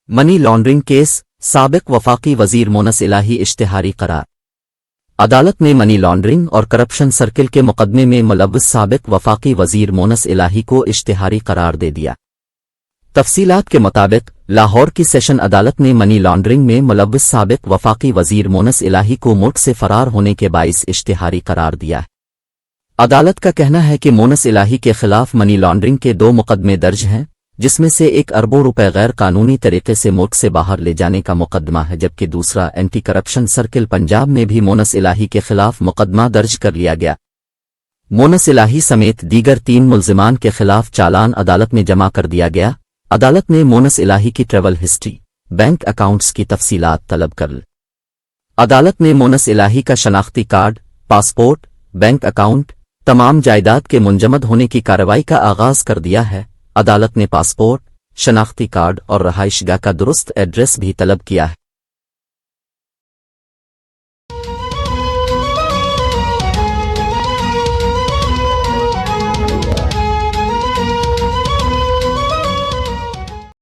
Money laundering case سابق وفاقی وزیر مونس الہی اشتہاری قرار۔ عدالت نے منی لانڈرنگ اور کرپشن سرکل کے مقدمے میں ملوث سابق وفاقی وزیر مونس الہی کو اشتہاری قرار دے دیا۔ تفصیلات کے مطابق لاہور کی سیشن عدالت نے منی لانڈرنگ میں ملوث سابق وفاقی وزیر مونس الہی کو ملک سے فرار ہونے کے باعث اشتہاری قرار دیا ہے۔ عدالت کا کہنا ہے کہ مونس الہی کے خلاف منی لانڈرنگ کے 2 مقدمے درج ہیں، جس میں سے ایک اربوں روپے غیر قانونی طریقے سے ملک سے باہر لے جانے کا مقدمہ ہے، جبکہ دوسرا اینٹی کرپشن سرکل پنجاب میں بھی مونس الہی کے خلاف مقدمہ درج کر لیا گیا۔ مونس الہی سمیت دیگر 3 ملزمان کے خلاف چالان عدالت میں جمع کر دیا گیا۔ عدالت نے مونس الہی کی ٹریول ہسٹری، بینک اکاؤنٹس کی تفصیلات طلب کر لی۔ عدالت نے مونس الہی کا شناختی کارڈ، پاسپورٹ، بینک اکاؤنٹ، تمام جائیداد کے منجمد ہونے کی کارروائی کا آغاز کر دیا ہے۔ عدالت نے پاسپورٹ، شناختی کارڈ اور رہائش گاہ کا درست ایڈریس بھی طلب کیا ہے۔